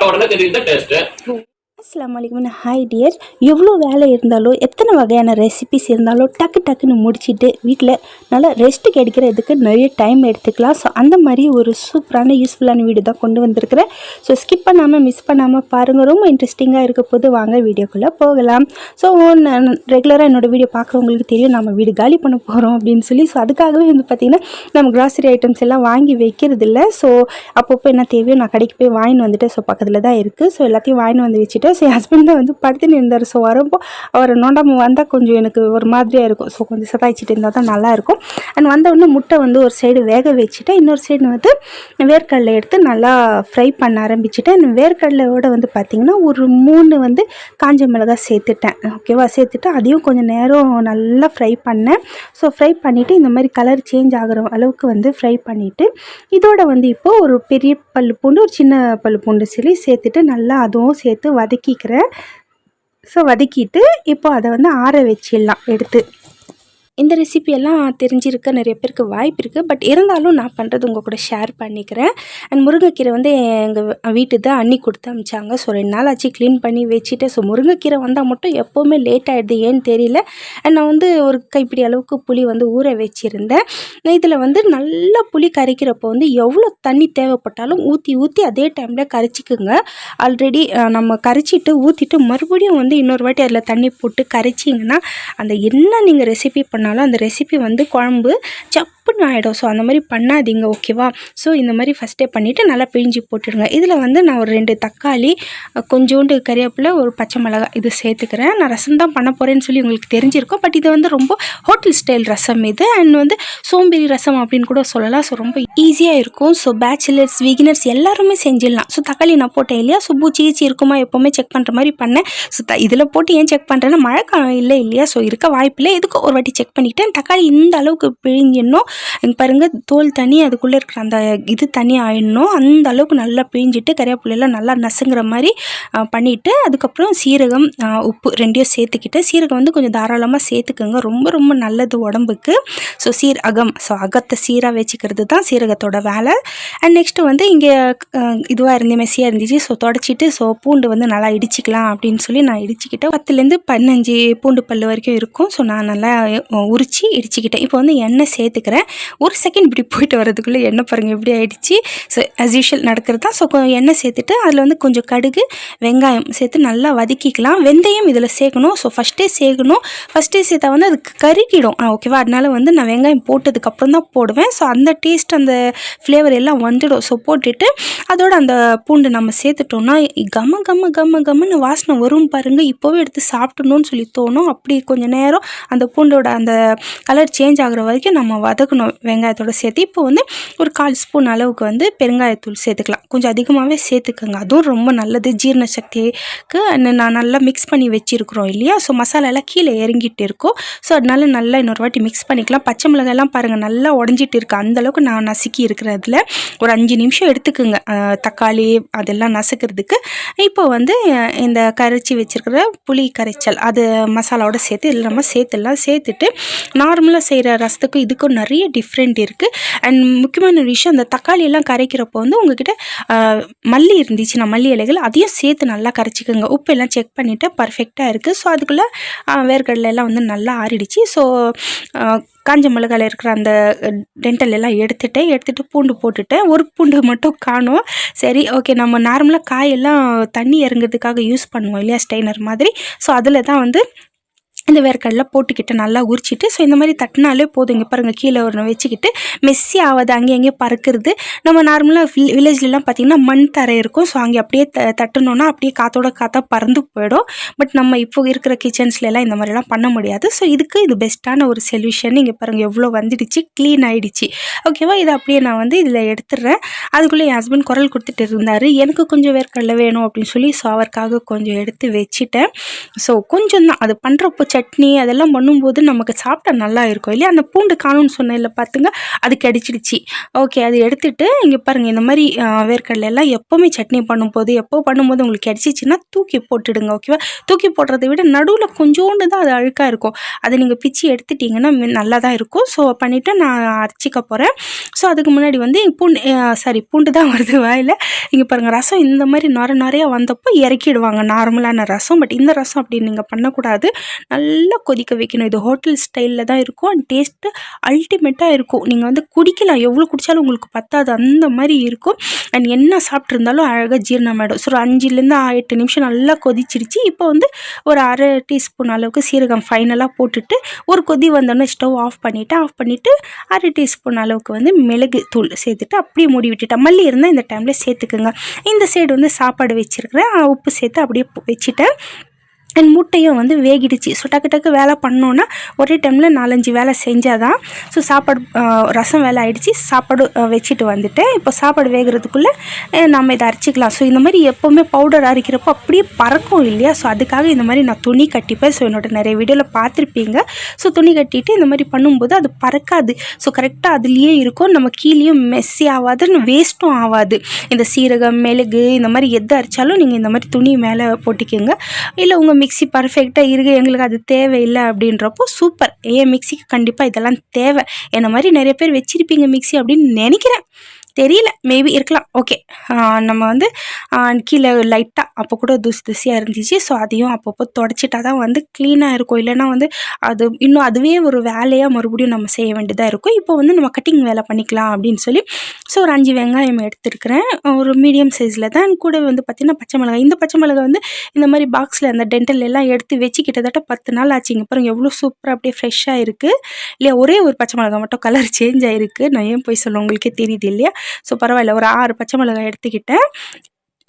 சாப்பிட்ட உடனே தெரியுது டேஸ்ட். அஸ்ஸலாமு அலைக்கும். Hi tears. எவ்வளோ வேலை இருந்தாலும் எத்தனை வகையான ரெசிபிஸ் இருந்தாலும் டக்குன்னு முடிச்சுட்டு வீட்டில் நல்லா ரெஸ்ட் கிடைக்கிறதுக்கு நிறைய டைம் எடுத்துக்கலாம். ஸோ அந்த மாதிரி ஒரு சூப்பரான யூஸ்ஃபுல்லான வீடியோ தான் கொண்டு வந்திருக்கிறேன். ஸோ ஸ்கிப் பண்ணாமல் மிஸ் பண்ணாமல் பாருங்கள். ரொம்ப இன்ட்ரெஸ்டிங்காக இருக்க போது வாங்க வீடியோக்குள்ளே போகலாம். ஸோ நான் ரெகுலராக என்னோடய வீடியோ பார்க்குறவங்களுக்கு தெரியும் நம்ம வீடு காலி பண்ண போகிறோம் அப்படின்னு சொல்லி. ஸோ அதுக்காகவே வந்து பார்த்திங்கன்னா நம்ம கிராசரி ஐட்டம்ஸ் எல்லாம் வாங்கி வைக்கிறது இல்லை. ஸோ அப்பப்போ என்ன தேவையோ நான் கடைக்கு போய் வாங்கின்னு வந்துட்டு ஸோ பக்கத்தில் தான் இருக்குது. ஸோ எல்லாத்தையும் வாங்கின்னு வந்து வச்சுட்டு ஸோ என் ஹஸ்பண்ட் தான் வந்து படுத்துன்னு இருந்தார். ஸோ வரும்போ அவர் நோண்டாமல் வந்தால் கொஞ்சம் எனக்கு ஒரு மாதிரியாக இருக்கும். ஸோ கொஞ்சம் சதாய்ச்சிட்டு இருந்தால் தான் நல்லாயிருக்கும். அண்ட் வந்தவுடனே முட்டை வந்து ஒரு சைடு வேக வச்சுட்டு இன்னொரு சைடு வந்து வேர்க்கடலை எடுத்து நல்லா ஃப்ரை பண்ண ஆரம்பிச்சுட்டு அந்த வேர்க்கடலையோடு வந்து பார்த்திங்கன்னா ஒரு 3 வந்து காஞ்ச மிளகாய் சேர்த்துட்டேன். ஓகேவா, சேர்த்துட்டு அதையும் கொஞ்சம் நேரம் நல்லா ஃப்ரை பண்ணேன். ஸோ ஃப்ரை பண்ணிவிட்டு இந்த மாதிரி கலர் சேஞ்ச் ஆகிற அளவுக்கு வந்து ஃப்ரை பண்ணிவிட்டு இதோட வந்து இப்போது ஒரு பெரிய பல்லு பூண்டு ஒரு சின்ன பல்லு பூண்டு சொல்லி சேர்த்துட்டு நல்லா அதுவும் சேர்த்து வதக்கிக்கிறேன். ஸோ வதக்கிட்டு இப்போ அதை வந்து ஆற வச்சிடலாம் எடுத்து. இந்த ரெசிபியெல்லாம் தெரிஞ்சிருக்க நிறைய பேருக்கு வாய்ப்பு இருக்குது. பட் இருந்தாலும் நான் பண்ணுறது உங்கள் கூட ஷேர் பண்ணிக்கிறேன். அண்ட் முருங்கைக்கீரை வந்து எங்கள் வீட்டு தான் அண்ணி கொடுத்து அமிச்சாங்க. ஸோ 2 நாள் ஆச்சு க்ளீன் பண்ணி வச்சுட்டு. ஸோ முருங்கைக்கீரை வந்தால் மட்டும் எப்போவுமே லேட் ஆகிடுது, ஏன்னு தெரியல. அண்ட் நான் வந்து ஒரு கைப்பிடி அளவுக்கு புளி வந்து ஊற வச்சுருந்தேன். இதில் வந்து நல்லா புளி கரைக்கிறப்போ வந்து எவ்வளோ தண்ணி தேவைப்பட்டாலும் ஊற்றி அதே டைமில் கரைச்சிக்குங்க. ஆல்ரெடி நம்ம கரைச்சிட்டு ஊற்றிட்டு மறுபடியும் வந்து இன்னொரு வாட்டி அதில் தண்ணி போட்டு கரைச்சிங்கன்னா அந்த என்ன நீங்கள் ரெசிபி அந்த ரெசிபி வந்து குழம்பு சப்புன்னு ஆகிடும். ஸோ அந்த மாதிரி பண்ணாதீங்க, ஓகேவா. ஸோ இந்த மாதிரி ஃபஸ்ட்டே பண்ணிவிட்டு நல்லா பிழிஞ்சி போட்டுடுங்க. இதில் வந்து நான் ஒரு 2 தக்காளி, கொஞ்சோண்டு கறிவேப்பிலை, ஒரு பச்சை மிளகாய் இது சேர்த்துக்கிறேன். நான் ரசம் தான் பண்ண போகிறேன்னு சொல்லி உங்களுக்கு தெரிஞ்சிருக்கும். பட் இது வந்து ரொம்ப ஹோட்டல் ஸ்டைல் ரசம் இது. அண்ட் வந்து சோம்பேறி ரசம் அப்படின்னு கூட சொல்லலாம். ஸோ ரொம்ப ஈஸியாக இருக்கும். ஸோ பேச்சுலர்ஸ் பிகினர்ஸ் எல்லாருமே செஞ்சிடலாம். ஸோ தக்காளி நான் போட்டேன் இல்லையா, ஸோ பூச்சி இருக்குமா எப்போவுமே செக் பண்ணுற மாதிரி பண்ணேன். ஸோ இதில் போட்டு ஏன் செக் பண்ணுறேன்னா மழை காலம் இல்லை இல்லையா, ஸோ இருக்க வாய்ப்பில்லை. இதுக்கு ஒரு வாட்டி செக் பண்ணிவிட்டேன். தக்காளி இந்த அளவுக்கு பிழிஞ்சிடணும். பாருங்கள், தோல் தனி அதுக்குள்ளே இருக்கிற அந்த இது தனி ஆயிடணும். அந்த அளவுக்கு நல்லா பிழிஞ்சிட்டு கறிவேப்பிலையெல்லாம் நல்லா நசுங்கிற மாதிரி பண்ணிவிட்டு அதுக்கப்புறம் சீரகம், உப்பு 2யும் சேர்த்துக்கிட்டு, சீரகம் வந்து கொஞ்சம் தாராளமாக சேர்த்துக்கோங்க. ரொம்ப ரொம்ப நல்லது உடம்புக்கு. ஸோ ஸோ அகத்தை சீராக வச்சுக்கிறது தான் சீரகத்தோட வேலை. அண்ட் நெக்ஸ்ட்டு வந்து இங்கே இதுவாக இருந்து மெஸ்ஸியாக இருந்துச்சு. ஸோ தொடச்சிட்டு ஸோ பூண்டு வந்து நல்லா இடிச்சிக்கலாம் அப்படின்னு சொல்லி நான் இடிச்சிக்கிட்டேன். 10லேருந்து 15 பூண்டு பல் வரைக்கும் இருக்கும். ஸோ நான் நல்லா உரிச்சு இடிச்சிக்கிட்டேன். இப்போ வந்து எண்ணெய் சேர்த்துக்கிறேன். ஒரு செகண்ட் இப்படி போயிட்டு வரதுக்குள்ளே எண்ணெய் பாருங்கள் எப்படி ஆகிடுச்சு. ஸோ ஆஸ் யூஷுவல் நடக்கிறது தான். ஸோ எண்ணெய் சேர்த்துட்டு அதில் வந்து கொஞ்சம் கடுகு, வெங்காயம் சேர்த்து நல்லா வதக்கிக்கலாம். வெந்தயம் இதில் சேர்க்கணும். ஸோ ஃபஸ்ட்டே சேர்த்தா வந்து அதுக்கு கருகிடும், ஓகேவா. அதனால வந்து நான் வெங்காயம் போட்டதுக்கப்புறம் தான் போடுவேன். ஸோ அந்த டேஸ்ட் அந்த ஃப்ளேவர் எல்லாம் வந்துடும். ஸோ போட்டுட்டு அதோட அந்த பூண்டு நம்ம சேர்த்துட்டோம்னா கம்மன்னு வாசனை வரும் பாருங்கள். இப்போவே எடுத்து சாப்பிடணும்னு சொல்லி தோணும். அப்படி கொஞ்சம் நேரம் அந்த பூண்டோட அந்த கலர் சேஞ்ச் ஆகிற வரைக்கும் நம்ம வதக்கணும் வெங்காயத்தோடு சேர்த்து. இப்போ வந்து ஒரு 1/4 ஸ்பூன் அளவுக்கு வந்து பெருங்காயத்தூள் சேர்த்துக்கலாம். கொஞ்சம் அதிகமாகவே சேர்த்துக்கோங்க, அதுவும் ரொம்ப நல்லது ஜீரண சக்திக்கு. நான் நல்லா மிக்ஸ் பண்ணி வச்சுருக்குறோம் இல்லையா. ஸோ மசாலாலாம் கீழே இறங்கிட்டு இருக்கும். ஸோ அதனால நல்லா இன்னொரு வாட்டி மிக்ஸ் பண்ணிக்கலாம். பச்சை மிளகாயெல்லாம் பாருங்கள் நல்லா உடஞ்சிட்டு இருக்குது. அந்தளவுக்கு நான் நசுக்கி இருக்கிறதுல ஒரு 5 நிமிஷம் எடுத்துக்குங்க தக்காளி அதெல்லாம் நசுக்கிறதுக்கு. இப்போ வந்து இந்த கரைச்சி வச்சுருக்கிற புளி கரைச்சல் அது மசாலாவோட சேர்த்து இதில் நம்ம சேர்த்துட்டு நார்மலாக செய்கிற ரசத்துக்கும் இதுக்கும் நிறைய டிஃப்ரெண்ட் இருக்குது. அண்ட் முக்கியமான விஷயம், அந்த தக்காளியெல்லாம் கரைக்கிறப்போ வந்து உங்கள்கிட்ட மல்லி இருந்துச்சுன்னா மல்லி இலைகள் அதையும் சேர்த்து நல்லா கரைச்சிக்கோங்க. உப்பு எல்லாம் செக் பண்ணிவிட்டு பர்ஃபெக்டாக இருக்குது. ஸோ அதுக்குள்ளே வேர்க்கடலை எல்லாம் வந்து நல்லா ஆறிடுச்சு. ஸோ காஞ்ச மிளகாயில் இருக்கிற அந்த டென்டல் எல்லாம் எடுத்துகிட்டு பூண்டு போட்டுட்டேன். ஒரு பூண்டு மட்டும் காணும். சரி, ஓகே. நம்ம நார்மலாக காயெல்லாம் தண்ணி இறங்குறதுக்காக யூஸ் பண்ணுவோம் இல்லையா, ஸ்ட்ரெயினர் மாதிரி. ஸோ அதில் தான் வந்து இந்த வேர்க்கடலை போட்டுக்கிட்டு நல்லா உரிச்சிட்டு ஸோ இந்த மாதிரி தட்டினாலே போதும். இங்கே பாருங்கள், கீழே ஒன்று வச்சுக்கிட்டு மெஸ்ஸி ஆகாது, அங்கேயே பறக்கிறது. நம்ம நார்மலாக வில்லேஜ்லலாம் பார்த்திங்கன்னா மண் தரை இருக்கும். ஸோ அங்கே அப்படியே தட்டணுன்னா அப்படியே காற்றா பறந்து போயிடும். பட் நம்ம இப்போ இருக்கிற கிச்சன்ஸ்லாம் இந்த மாதிரிலாம் பண்ண முடியாது. ஸோ இதுக்கு இது பெஸ்ட்டான ஒரு சொல்யூஷன். இங்கே பாருங்கள் எவ்வளோ வந்துடுச்சு, க்ளீன் ஆகிடுச்சு, ஓகேவா. இதை அப்படியே நான் வந்து இதில் எடுத்துடுறேன். அதுக்குள்ளே என் ஹஸ்பண்ட் குரல் கொடுத்துட்டு இருந்தார், எனக்கு கொஞ்சம் வேர்க்கடலை வேணும் அப்படின்னு சொல்லி. ஸோ அவருக்காக கொஞ்சம் எடுத்து வச்சுட்டேன். ஸோ கொஞ்சம் தான் அது பண்ணுறப்போ சட்னி அதெல்லாம் பண்ணும்போது நமக்கு சாப்பிட்டா நல்லா இருக்கும் இல்லையா. அந்த பூண்டு காணும்னு சொன்னேன் இல்லை பார்த்துங்க, அது கிடைச்சிடுச்சு. ஓகே, அது எடுத்துகிட்டு இங்கே பாருங்கள், இந்த மாதிரி வேர்க்கடலை எல்லாம் எப்போவுமே சட்னி பண்ணும்போது உங்களுக்கு கிடச்சிச்சின்னா தூக்கி போட்டுடுங்க. ஓகேவா, தூக்கி போடுறதை விட நடுவில் கொஞ்சோண்டு தான் அது அழுக்காக இருக்கும், அதை நீங்கள் பிச்சு எடுத்துட்டிங்கன்னா நல்லா தான் இருக்கும். ஸோ பண்ணிவிட்டு நான் அரைச்சிக்க போகிறேன். ஸோ அதுக்கு முன்னாடி வந்து பூண்டு தான் வருது வாயில். இங்கே பாருங்கள், ரசம் இந்த மாதிரி நிறையா வந்தப்போ இறக்கிடுவாங்க நார்மலான ரசம். பட் இந்த ரசம் அப்படி நீங்கள் பண்ணக்கூடாது, நல்லா கொதிக்க வைக்கணும். இது ஹோட்டல் ஸ்டைலில் தான் இருக்கும். அண்ட் டேஸ்ட்டு அல்டிமேட்டாக இருக்கும். நீங்கள் வந்து குடிக்கலாம், எவ்வளோ குடித்தாலும் உங்களுக்கு பத்தாது, அந்த மாதிரி இருக்கும். அண்ட் என்ன சாப்பிட்ருந்தாலும் அழகாக ஜீரணமாயிடும். ஸோ 5-8 நிமிஷம் நல்லா கொதிச்சிருச்சு. இப்போ வந்து ஒரு அரை டீஸ்பூன் அளவுக்கு சீரகம் ஃபைனலாக போட்டுட்டு ஒரு கொதி வந்தோடனே ஸ்டவ் ஆஃப் பண்ணிவிட்டு அரை டீஸ்பூன் அளவுக்கு வந்து மிளகு தூள் சேர்த்துட்டு அப்படியே மூடி விட்டுட்டேன். மல்லி இருந்தால் இந்த டைமில் சேர்த்துக்குங்க. இந்த சைடு வந்து சாப்பாடு வச்சுருக்கிறேன், உப்பு சேர்த்து அப்படியே வச்சுட்டேன். அண்ட் முட்டையும் வந்து வேகிடுச்சு. ஸோ டக்கு வேலை பண்ணோன்னா ஒரே டைமில் 4-5 வேலை செஞ்சால் தான். ஸோ சாப்பாடு ரசம் வேலை ஆகிடுச்சு, சாப்பாடு வச்சுட்டு வந்துட்டேன். இப்போ சாப்பாடு வேகிறதுக்குள்ளே நம்ம இதை அரைச்சிக்கலாம். ஸோ இந்த மாதிரி எப்போவுமே பவுடர் அரைக்கிறப்போ அப்படியே பறக்கும் இல்லையா. ஸோ அதுக்காக இந்த மாதிரி நான் துணி கட்டிப்பேன். ஸோ என்னோட நிறைய வீடியோவில் பார்த்துருப்பீங்க. ஸோ துணி கட்டிட்டு இந்த மாதிரி பண்ணும்போது அது பறக்காது. ஸோ கரெக்டாக அதுலேயே இருக்கும், நம்ம கீழேயும் மெஸ்ஸி ஆகாது, வேஸ்ட்டும் ஆகாது. இந்த சீரகம் மிளகு இந்த மாதிரி எது அரைச்சாலும் நீங்கள் இந்த மாதிரி துணி மேலே போட்டிக்கோங்க. இல்லை உங்கள் மிக்ஸி பர்ஃபெக்டாக இருக்குது, எங்களுக்கு அது தேவையில்லை அப்படின்றப்போ சூப்பர். மிக்ஸிக்கு கண்டிப்பாக இதெல்லாம் தேவை. என்ன மாதிரி நிறைய பேர் வச்சுருப்பீங்க மிக்ஸி அப்படின்னு நினைக்கிறேன், தெரியல, மேபி இருக்கலாம். ஓகே, நம்ம வந்து கீழே லைட்டாக அப்போ கூட தூசியாக இருந்துச்சு. ஸோ அதையும் அப்பப்போ தொடச்சிட்டா தான் வந்து க்ளீனாக இருக்கும். இல்லைனா வந்து அது இன்னும் அதுவே ஒரு வேலையாக மறுபடியும் நம்ம செய்ய வேண்டியதாக இருக்கும். இப்போ வந்து நம்ம கட்டிங் வேலை பண்ணிக்கலாம் அப்படின்னு சொல்லி ஸோ ஒரு 5 வெங்காயம் எடுத்துருக்கிறேன், ஒரு மீடியம் சைஸில் தான். கூட வந்து பார்த்திங்கன்னா பச்சை மிளகாய். இந்த பச்சை மிளகாய் வந்து இந்த மாதிரி பாக்ஸில் அந்த டென்டல் எல்லாம் எடுத்து வச்சு கிட்டத்தட்ட 10 நாள் ஆச்சுங்க. அப்புறம் எவ்வளோ சூப்பராக அப்படியே ஃப்ரெஷ்ஷாக இருக்குது இல்லையா. ஒரே ஒரு பச்சை மிளகாய் மட்டும் கலர் சேஞ்ச் ஆகிருக்கு, நான் ஏன் போய் சொல்ல உங்களுக்கே தெரியுது இல்லையா. ஸோ பரவாயில்ல, ஒரு 6 பச்சை மிளகாய் எடுத்துக்கிட்டேன்.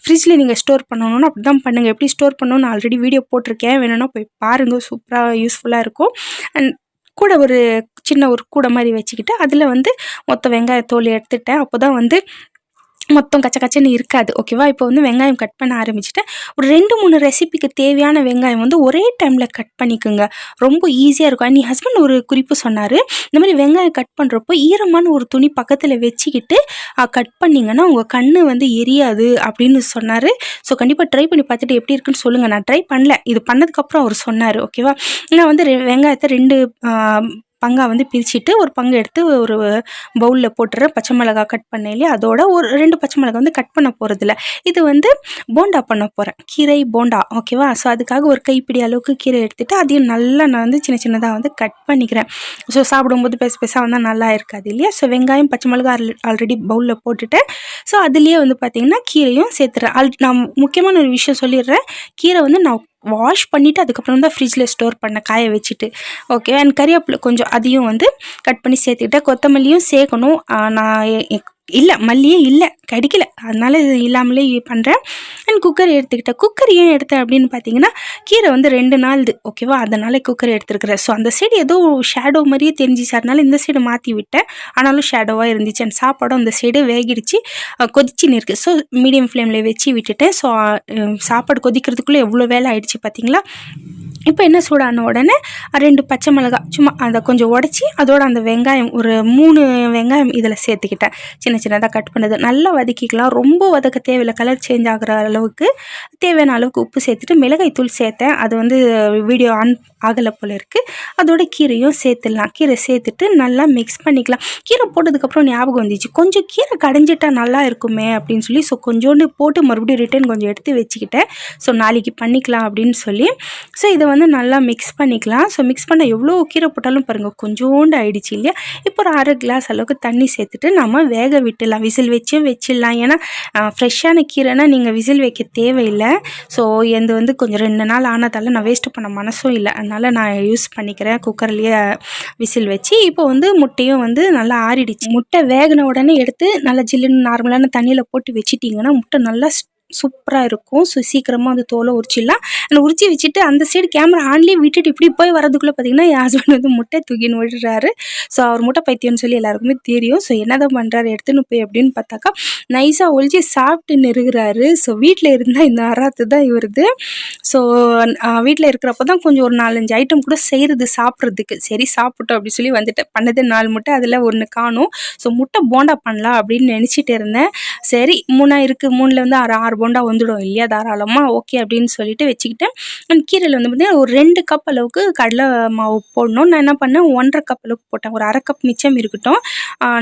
ஃப்ரிட்ஜில் நீங்கள் ஸ்டோர் பண்ணணுன்னா அப்படி தான் பண்ணுங்கள். எப்படி ஸ்டோர் பண்ணணும்னு ஆல்ரெடி வீடியோ போட்டிருக்கேன், வேணும்னா போய் பாருங்கள், சூப்பராக யூஸ்ஃபுல்லாக இருக்கும். அண்ட் கூட ஒரு சின்ன ஒரு கூடை மாதிரி வச்சுக்கிட்டு அதில் வந்து மொத்த வெங்காயத்தோல் எடுத்துட்டேன். அப்போ தான் வந்து மொத்தம் கச்சன்னு இருக்காது. ஓகேவா, இப்போ வந்து வெங்காயம் கட் பண்ண ஆரம்பிச்சுட்டேன். ஒரு 2-3 ரெசிபிக்கு தேவையான வெங்காயம் வந்து ஒரே டைமில் கட் பண்ணிக்கோங்க, ரொம்ப ஈஸியாக இருக்கும். அண்ட் என் ஹஸ்பண்ட் ஒரு குறிப்பு சொன்னார், இந்த மாதிரி வெங்காயம் கட் பண்ணுறப்போ ஈரமான ஒரு துணி பக்கத்தில் வச்சுக்கிட்டு கட் பண்ணிங்கன்னா உங்கள் கண் வந்து எரியாது அப்படின்னு சொன்னார். ஸோ கண்டிப்பாக ட்ரை பண்ணி பார்த்துட்டு எப்படி இருக்குன்னு சொல்லுங்கள். நான் ட்ரை பண்ணல, இது பண்ணதுக்கப்புறம் அவர் சொன்னார். ஓகேவா, நான் வந்து வெங்காயத்தை 2 பங்காக வந்து பிரிச்சுட்டு ஒரு பங்கு எடுத்து ஒரு பவுலில் போட்டுறேன். பச்சை மிளகாய் கட் பண்ண இல்லையா, அதோட ஒரு 2 பச்சை மிளகாய் வந்து கட் பண்ண போகிறதில்ல, இது வந்து போண்டா பண்ண போகிறேன், கீரை போண்டா. ஓகேவா, ஸோ அதுக்காக ஒரு கைப்பிடி அளவுக்கு கீரை எடுத்துகிட்டு அதையும் நல்லா நான் வந்து சின்னதாக வந்து கட் பண்ணிக்கிறேன். ஸோ சாப்பிடும்போது பெருசாக வந்தால் நல்லா இருக்காது இல்லையா. ஸோ வெங்காயம் பச்சை மிளகாய் ஆல்ரெடி பவுலில் போட்டுட்டேன். ஸோ அதுலேயே வந்து பார்த்திங்கன்னா கீரையும் சேர்த்துறேன். நான் முக்கியமான ஒரு விஷயம் சொல்லிடுறேன், கீரை வந்து நான் வாஷ் பண்ணிவிட்டு அதுக்கப்புறம் தான் ஃப்ரிட்ஜில் ஸ்டோர் பண்ண காய வச்சுட்டு. ஓகே, அண்ட் கறிவேப்பிலை கொஞ்சம் அதையும் வந்து கட் பண்ணி சேர்த்துக்கிட்டேன். கொத்தமல்லியும் சேர்க்கணும், நான் இல்லை மல்லியே இல்லை கிடைக்கல, அதனால் இது இல்லாமலே பண்ணுறேன். அண்ட் குக்கர் எடுத்துக்கிட்டேன். குக்கர் ஏன் எடுத்தேன் அப்படின்னு பார்த்தீங்கன்னா கீரை வந்து 2 நாள்து. ஓகேவா, அதனால் குக்கர் எடுத்துருக்குறேன். ஸோ அந்த சைடு ஏதோ ஷேடோ மாதிரியே தெரிஞ்சிச்சு, அதனால இந்த சைடு மாற்றி விட்டேன், ஆனாலும் ஷேடோவாக இருந்துச்சு. அண்ட் சாப்பாடும் அந்த சைடு வேகிடுச்சு, கொதிச்சின்னு இருக்குது. ஸோ மீடியம் ஃப்ளேமில் வச்சு விட்டுட்டேன். ஸோ சாப்பாடு கொதிக்கிறதுக்குள்ளே எவ்வளோ வேலை ஆகிடுச்சு பார்த்தீங்களா. இப்போ என்ன சூடான உடனே 2 பச்சை மிளகாய் சும்மா அதை கொஞ்சம் உடச்சி அதோட அந்த வெங்காயம் ஒரு 3 வெங்காயம் இதில் சேர்த்துக்கிட்டேன், சின்னதாக கட் பண்ணது. நல்லா வதக்கிக்கலாம், ரொம்ப வதக்க தேவையில்லை, கலர் சேஞ்ச் ஆகிற அளவுக்கு தேவையான அளவுக்கு உப்பு சேர்த்துட்டு மிளகாய் தூள் சேர்த்தேன். அது வந்து வீடியோ ஆன் ஆகலை போல் இருக்குது. அதோட கீரையும் சேர்த்துடலாம். கீரை சேர்த்துட்டு நல்லா மிக்ஸ் பண்ணிக்கலாம். கீரை போட்டதுக்கப்புறம் ஞாபகம் வந்துச்சு, கொஞ்சம் கீரை கடைஞ்சிட்டா நல்லா இருக்குமே அப்படின்னு சொல்லி ஸோ கொஞ்சோண்டு போட்டு மறுபடியும் ரிட்டன் கொஞ்சம் எடுத்து வச்சுக்கிட்டேன். ஸோ நாளைக்கு பண்ணிக்கலாம் அப்படின்னு சொல்லி ஸோ இதை வந்து நல்லா மிக்ஸ் பண்ணிக்கலாம். ஸோ மிக்ஸ் பண்ண எவ்வளோ கீரை போட்டாலும் பாருங்கள் கொஞ்சோண்டு ஆயிடுச்சு இல்லையா. இப்போ ஒரு 1/2 கிளாஸ் அளவுக்கு தண்ணி சேர்த்துட்டு நம்ம வேக விட்டுடலாம், விசில் வச்சிடலாம். ஏன்னா ஃப்ரெஷ்ஷான கீரைனா நீங்கள் விசில் வைக்க தேவையில்லை. ஸோ இது வந்து கொஞ்சம் 2 நாள் ஆனதால் நான் வேஸ்ட்டு பண்ண மனசும் இல்லை, அதனால் நான் யூஸ் பண்ணிக்கிறேன் குக்கர்லேயே விசில் வச்சு. இப்போ வந்து முட்டையும் வந்து நல்லா ஆறிடுச்சு. முட்டை வேகின உடனே எடுத்து நல்லா ஜில்லுன்னு நார்மலான தண்ணியில் போட்டு வச்சிட்டிங்கன்னா முட்டை நல்லா சூப்பராக இருக்கும். ஸோ சீக்கிரமாக அந்த தோலை உரிச்சிடலாம். அந்த உரிச்சு வச்சுட்டு அந்த சைடு கேமரா ஆன்லேயே விட்டுட்டு இப்படி போய் வரதுக்குள்ளே பார்த்தீங்கன்னா என் ஹஸ்பண்ட் வந்து முட்டை தூக்கின்னு விடுறாரு. ஸோ அவர் முட்டை பைத்தியம்னு சொல்லி எல்லாருக்குமே தெரியும். ஸோ என்னதான் பண்ணுறாரு எடுத்துன்னு போய் அப்படின்னு பார்த்தாக்கா நைஸாக ஒழிச்சு சாப்பிட்டு இருக்கிறாரு. ஸோ வீட்டில் இருந்தால் இந்த அராத்து தான் இவருது. ஸோ வீட்டில் இருக்கிறப்ப தான் கொஞ்சம் ஒரு 4-5 ஐட்டம் கூட செய்கிறது சாப்பிட்றதுக்கு. சரி சாப்பிட்டோம் அப்படின்னு சொல்லி வந்துட்டேன். பண்ணது 4 முட்டை, அதில் 1 காணும். ஸோ முட்டை போண்டா பண்ணலாம் அப்படின்னு நினச்சிட்டு இருந்தேன். சரி 3 இருக்குது, 3ல் வந்து 6 போண்டா வந்துடும் இல்லையா தாராளமாக, ஓகே அப்படின்னு சொல்லிட்டு வச்சுக்கிட்டேன். அந்த கீரையில் வந்து பார்த்தீங்கன்னா ஒரு 2 கப் அளவுக்கு கடலை மாவு போடணும். நான் என்ன பண்ணேன் 1.5 கப் அளவுக்கு போட்டேன். ஒரு 1/2 கப் மிச்சம் இருக்கட்டும்,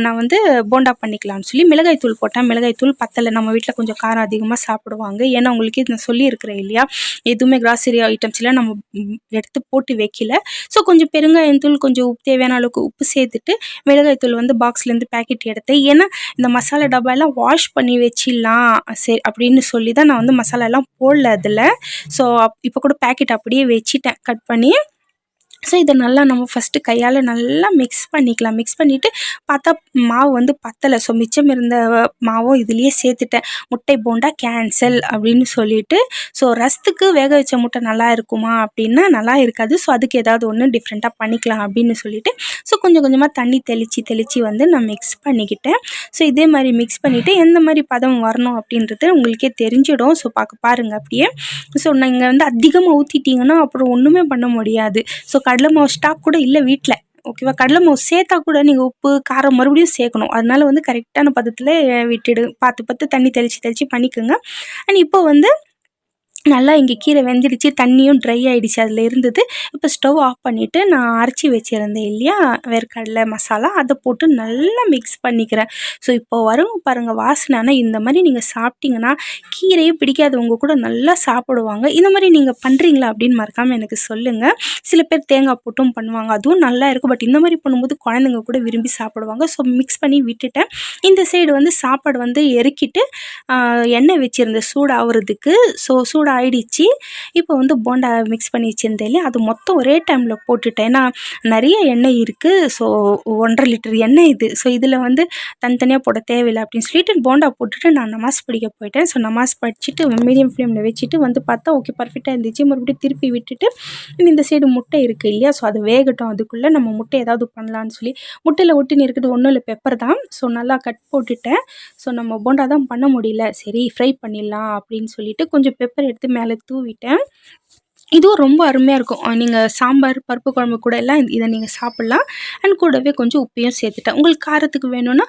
நான் வந்து போண்டா பண்ணிக்கலாம்னு சொல்லி மிளகாய் தூள் போட்டேன். மிளகாய் தூள் பத்தலை, நம்ம வீட்டில் கொஞ்சம் காரம் அதிகமாக சாப்பிடுவாங்க. ஏன்னா உங்களுக்கு நான் சொல்லியிருக்கிறேன் இல்லையா, எதுவுமே கிராசரி ஐட்டம்ஸ்லாம் நம்ம எடுத்து போட்டு வைக்கல. ஸோ கொஞ்சம் பெருங்காயத்தூள், கொஞ்சம் உப்பு, தேவையான அளவுக்கு உப்பு சேர்த்துட்டு மிளகாய் தூள் வந்து பாக்ஸ்லேருந்து பேக்கெட் எடுத்தேன். ஏன்னா இந்த மசாலா டப்பாலாம் வாஷ் பண்ணி வச்சிடலாம் சரி அப்படின்னு சொல்லி தான் நான் வந்து மசாலாலாம் போடல அதில். ஸோ இப்போ கூட பேக்கெட் அப்படியே வச்சிட்டேன் கட் பண்ணி. ஸோ இதை நல்லா நம்ம ஃபஸ்ட்டு கையால் நல்லா மிக்ஸ் பண்ணிக்கலாம். மிக்ஸ் பண்ணிவிட்டு பார்த்தா மாவு வந்து பத்தலை. ஸோ மிச்சம் இருந்த மாவும் இதுலேயே சேர்த்துட்டேன். முட்டை போண்டா கேன்சல் அப்படின்னு சொல்லிட்டு. ஸோ ரசத்துக்கு வேக வச்ச முட்டை நல்லா இருக்குமா அப்படின்னா நல்லா இருக்காது. ஸோ அதுக்கு ஏதாவது ஒன்று டிஃப்ரெண்ட்டாக பண்ணிக்கலாம் அப்படின்னு சொல்லிட்டு ஸோ கொஞ்சம் கொஞ்சமாக தண்ணி தெளித்து வந்து நான் மிக்ஸ் பண்ணிக்கிட்டேன். ஸோ இதே மாதிரி மிக்ஸ் பண்ணிவிட்டு எந்த மாதிரி பதம் வரணும் அப்படின்றது உங்களுக்கே தெரிஞ்சிடும். ஸோ பாருங்கள் அப்படியே. ஸோ நீங்கள் வந்து அதிகமாக ஊற்றிட்டிங்கன்னா அப்புறம் ஒன்றுமே பண்ண முடியாது. ஸோ கடலை மாவு ஸ்டாக் கூட இல்லை வீட்டில், ஓகேவா. கடலை மாவு சேர்த்தா கூட நீங்கள் உப்பு காரம் மறுபடியும் சேர்க்கணும். அதனால வந்து கரெக்டான பதத்தில் விட்டுடு பார்த்து தண்ணி தெளித்து பண்ணிக்கோங்க. அண்ட் இப்போ வந்து நல்லா இங்கே கீரை வெந்துடுச்சு, தண்ணியும் ட்ரை ஆகிடுச்சு அதில் இருந்தது. இப்போ ஸ்டவ் ஆஃப் பண்ணிவிட்டு நான் அரைச்சி வச்சுருந்தேன் இல்லையா வேர்க்கடலை மசாலா, அதை போட்டு நல்லா மிக்ஸ் பண்ணிக்கிறேன். ஸோ இப்போ வருங்க பாருங்கள் வாசனை. ஆனால் இந்த மாதிரி நீங்கள் சாப்பிட்டிங்கன்னா கீரையே பிடிக்காதவங்க கூட நல்லா சாப்பிடுவாங்க. இந்த மாதிரி நீங்கள் பண்ணுறீங்களா அப்படின்னு மறக்காமல் எனக்கு சொல்லுங்கள். சில பேர் தேங்காய் போட்டும் பண்ணுவாங்க, அதுவும் நல்லா இருக்கும். பட் இந்த மாதிரி பண்ணும்போது குழந்தைங்க கூட விரும்பி சாப்பிடுவாங்க. ஸோ மிக்ஸ் பண்ணி விட்டுட்டேன். இந்த சைடு வந்து சாப்பாடு வந்து இறக்கிட்டு எண்ணெய் வச்சுருந்தேன் சூடாகிறதுக்கு. ஸோ ஆயிடுச்சு. இப்போ வந்து போண்டா மிக்ஸ் பண்ணி வச்சுருந்தேன் இல்லையா, அது மொத்தம் ஒரே டைமில் போட்டுட்டேன். ஏன்னா நிறைய எண்ணெய் இருக்குது. ஸோ 1.5 லிட்டர் எண்ணெய் இது. ஸோ இதில் வந்து தனித்தனியாக போட தேவையில்லை அப்படின்னு சொல்லிட்டு போண்டா போட்டுட்டு நான் நமாஸ் படிக்க போயிட்டேன். ஸோ நமாஸ் படிச்சுட்டு மீடியம் ஃப்ளேமில் வச்சுட்டு வந்து பார்த்தா ஓகே பர்ஃபெக்டாக இருந்துச்சு. மறுபடியும் திருப்பி விட்டுட்டு இந்த சைடு முட்டை இருக்குது இல்லையா, ஸோ அது வேகட்டும். அதுக்குள்ளே நம்ம முட்டை ஏதாவது பண்ணலான்னு சொல்லி முட்டையில் ஒட்டின்னு இருக்குது ஒன்றும் இல்லை, பெப்பர் தான். ஸோ நல்லா கட் போட்டுட்டேன். ஸோ நம்ம போண்டா தான் பண்ண முடியல, சரி ஃப்ரை பண்ணிடலாம் அப்படின்னு சொல்லிட்டு கொஞ்சம் பெப்பர் எடுத்து மேலே தூவிட்டேன். இதுவும் ரொம்ப அருமையாக இருக்கும். நீங்கள் சாம்பார் பருப்பு குழம்பு கூட எல்லாம் இதை நீங்கள் சாப்பிட்லாம். அண்ட் கூடவே கொஞ்சம் உப்பையும் சேர்த்துட்டேன். உங்களுக்கு காரத்துக்கு வேணும்னா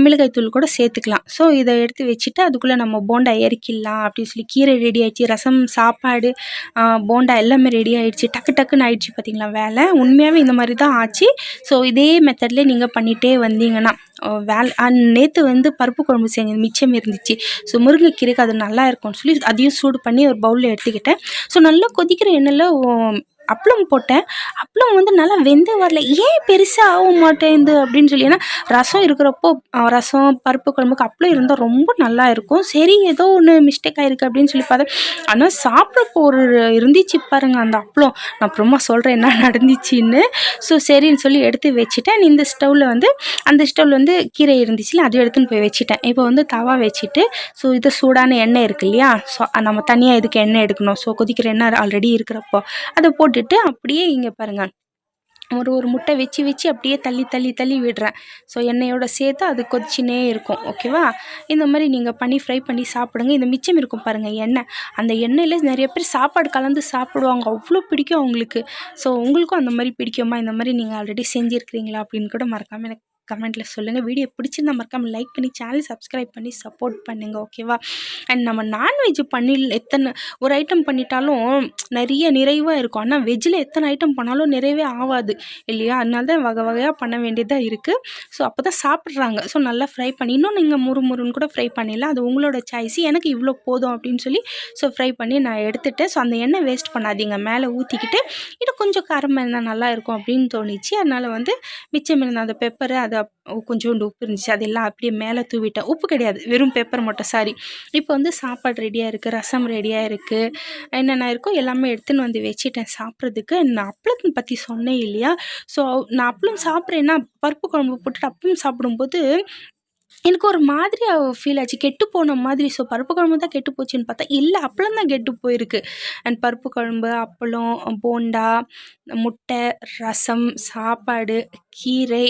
மிளகாய் தூள் கூட சேர்த்துக்கலாம். ஸோ இதை எடுத்து வச்சுட்டு அதுக்குள்ளே நம்ம போண்டா இறக்கிடலாம் அப்படின்னு சொல்லி கீரை ரெடி ஆகிடுச்சு, ரசம் சாப்பாடு போண்டா எல்லாமே ரெடி ஆகிடுச்சு. டக்குன்னு ஆகிடுச்சு பார்த்தீங்களா வேலை. உண்மையாகவே இந்த மாதிரி தான் ஆச்சு. ஸோ இதே மெத்தட்லேயே நீங்கள் பண்ணிகிட்டே வந்தீங்கன்னா நேற்று வந்து பருப்பு குழம்பு செஞ்சது மிச்சம் இருந்துச்சு. ஸோ முருங்கைக்கீரைக்கு அது நல்லா இருக்கும்னு சொல்லி அதையும் சூடு பண்ணி ஒரு பவுலில் எடுத்துக்கிட்டேன். ஸோ நல்லா கொதிக்கிற எண்ணெயில் அப்பளம் போட்டேன். அப்பளம் வந்து நல்லா வெந்து வரல, ஏன் பெருசாக ஆக மாட்டேங்குது அப்படின்னு சொல்லி. ஏன்னா ரசம் இருக்கிறப்போ ரசம் பருப்பு குழம்புக்கு அப்பளம் இருந்தால் ரொம்ப நல்லா இருக்கும். சரி ஏதோ ஒன்று மிஸ்டேக் ஆகிருக்கு அப்படின்னு சொல்லி பார்த்தேன். ஆனால் சாப்பிட்றப்போ ஒரு இருந்துச்சு பாருங்கள் அந்த அப்பளம். நான் அப்புறமா சொல்கிறேன் என்ன நடந்துச்சின்னு. ஸோ சரின்னு சொல்லி எடுத்து வச்சுட்டேன். இந்த ஸ்டவ்வில் வந்து அந்த ஸ்டவ்வில் வந்து கீரை இருந்துச்சுல அதுவும் எடுத்துன்னு போய் வச்சுட்டேன். இப்போ வந்து தவா வச்சுட்டு ஸோ இது சூடான எண்ணெய் இருக்குது இல்லையா, ஸோ நம்ம தனியாக இதுக்கு எண்ணெய் எடுக்கணும். ஸோ கொதிக்கிற எண்ணெய் ஆல்ரெடி இருக்கிறப்போ அதை போட்டுட்டு அப்படியே இங்கே பாருங்கள் ஒரு முட்டை வச்சு அப்படியே தள்ளி விடுறேன். ஸோ எண்ணெயோட சேர்த்து அது கொதிச்சுனே இருக்கும். ஓகேவா, இந்த மாதிரி நீங்கள் ஃப்ரை பண்ணி சாப்பிடுங்க. இந்த மிச்சம் இருக்கும் பாருங்கள் எண்ணெய், அந்த எண்ணெயில் நிறைய பேர் சாப்பாடு கலந்து சாப்பிடுவாங்க, அவ்வளோ பிடிக்கும் அவங்களுக்கு. ஸோ உங்களுக்கும் அந்த மாதிரி பிடிக்குமா, இந்த மாதிரி நீங்கள் ஆல்ரெடி செஞ்சுருக்கிறீங்களா அப்படின்னு கூட மறக்காமல் எனக்கு கமெண்ட்டில் சொல்லுங்கள். வீடியோ பிடிச்சிருந்தா மறக்காமல் லைக் பண்ணி சேனல் சப்ஸ்கிரைப் பண்ணி சப்போர்ட் பண்ணுங்கள். ஓகேவா, அண்ட் நம்ம நான்வெஜ் எத்தனை ஒரு ஐட்டம் பண்ணிட்டாலும் நிறைவாக இருக்கும். ஆனால் வெஜ்ஜில் எத்தனை ஐட்டம் பண்ணாலும் நிறைவே ஆகாது இல்லையா, அதனால தான் வகையாக பண்ண வேண்டியதாக இருக்குது. ஸோ அப்போ தான் சாப்பிட்றாங்க. ஸோ நல்லா ஃப்ரை பண்ணி இன்னும் நீங்கள் முறுமுறுன்னு கூட ஃப்ரை பண்ணிடலாம், அது உங்களோட சாய்ஸ். எனக்கு இவ்வளோ போதும் அப்படின்னு சொல்லி ஸோ ஃப்ரை பண்ணி நான் எடுத்துகிட்டேன். ஸோ அந்த எண்ணெய் வேஸ்ட் பண்ணாதீங்க, மேலே ஊற்றிக்கிட்டு இன்னும் கொஞ்சம் காரமாக இருந்தால் நல்லா இருக்கும் அப்படின்னு தோணிச்சு. அதனால் வந்து மிச்சம் இருந்த அந்த பெப்பரை அதை கொஞ்சோண்டு உப்பு இருந்துச்சு அதெல்லாம் அப்படியே மேலே தூவிட்டேன். உப்பு கிடையாது, வெறும் பெப்பர் மட்டும். சாரி. இப்போ வந்து சாப்பாடு ரெடியாக இருக்குது, ரசம் ரெடியாக இருக்குது, என்னென்ன இருக்கோ எல்லாமே எடுத்துன்னு வந்து வச்சுட்டேன் சாப்பிட்றதுக்கு. நான் அப்பளத்தை பற்றி சொன்னேன் இல்லையா, ஸோ நான் அப்பளம் சாப்பிட்றேன்னா பருப்பு குழம்பு போட்டுட்டு அப்பளம் சாப்பிடும்போது எனக்கு ஒரு மாதிரி ஃபீல் ஆச்சு, கெட்டு போன மாதிரி. ஸோ பருப்பு குழம்பு தான் கெட்டு போச்சுன்னு பார்த்தா இல்லை, அப்பளம் தான் கெட்டு போயிருக்கு. அண்ட் பருப்பு குழம்பு, அப்பளம், போண்டா, முட்டை, ரசம், சாப்பாடு, கீரை,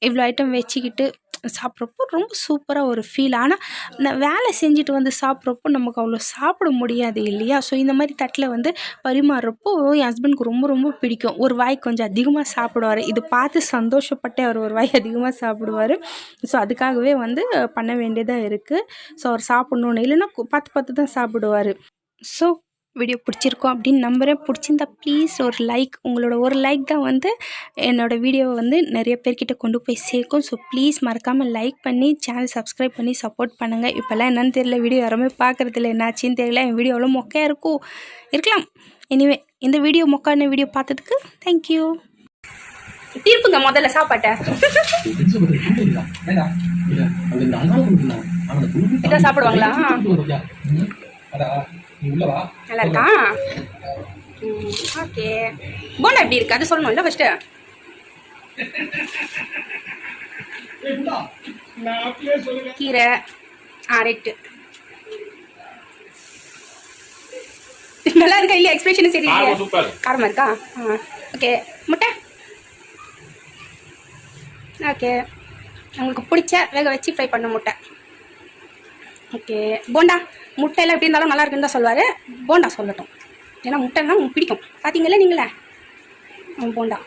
இவ்வளோ ஐட்டம் வச்சுக்கிட்டு சாப்பிட்றப்போ ரொம்ப சூப்பராக ஒரு ஃபீல். ஆனால் நான் வேலை செஞ்சுட்டு வந்து சாப்பிட்றப்போ நமக்கு அவ்வளோ சாப்பிட முடியாது இல்லையா? ஸோ இந்த மாதிரி தட்டில் வந்து பரிமாறுறப்போ என் ஹஸ்பண்டுக்கு ரொம்ப ரொம்ப பிடிக்கும். ஒரு வாய் கொஞ்சம் அதிகமாக சாப்பிடுவார். இது பார்த்து சந்தோஷப்பட்டு அவர் ஒரு வாய் அதிகமாக சாப்பிடுவார். ஸோ அதுக்காகவே வந்து பண்ண வேண்டியதாக இருக்குது. ஸோ அவர் சாப்பிட்ணுன்னு இல்லைன்னா பார்த்து பார்த்து தான் சாப்பிடுவார். ஸோ வீடியோ பிடிச்சிருக்கோம் அப்படின்னு நம்புகிறேன். பிடிச்சிருந்தா ப்ளீஸ் ஒரு லைக், உங்களோட ஒரு லைக் தான் வந்து என்னோடய வீடியோவை வந்து நிறைய பேர்கிட்ட கொண்டு போய் சேர்க்கும். ஸோ ப்ளீஸ் மறக்காமல் லைக் பண்ணி சேனல் சப்ஸ்கிரைப் பண்ணி சப்போர்ட் பண்ணுங்கள். இப்போல்லாம் என்னென்னு தெரியல, வீடியோ யாருமே பார்க்குறதில்ல, என்னாச்சின்னு தெரியல. என் வீடியோ எவ்வளோ மொக்கையாக இருக்கலாம். எனிவே இந்த வீடியோ மொக்கான வீடியோ பார்த்ததுக்கு தேங்க்யூ. தீர்ப்புங்க முதல்ல சாப்பாட்டை இதான் சாப்பிடுவாங்களா? நல்லா இருக்கா? ஓகே. போண்டா எப்படி இருக்கு அது சொல்லணும்ல ஃபர்ஸ்ட். கீரை ரைட்டு. நல்லா இருக்கா இல்லையா? எக்ஸ்பிரஷன் சரி காரமா இருக்கா? ஓகே. முட்டை ஓகே. உங்களுக்கு பிடிச்ச வேக வச்சு ஃப்ரை பண்ண முட்டை. ஓகே. போண்டா முட்டையெல்லாம் எப்படி இருந்தாலும் நல்லா இருக்குன்னு தான் சொல்லுவார். போண்டா சொல்லட்டும், ஏன்னா முட்டைன்னா பிடிக்கும். பார்த்தீங்களே நீங்களே. போண்டா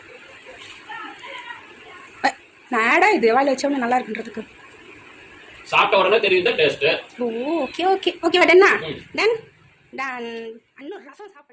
நான் ஆடா இது வாயில் வச்சோம்னா நல்லா இருக்குன்றதுக்கு சாப்பிட்ட உடனே தெரியும் taste. Okay okay okay. Done done done. இன்னும் ரசம் சாப்பிட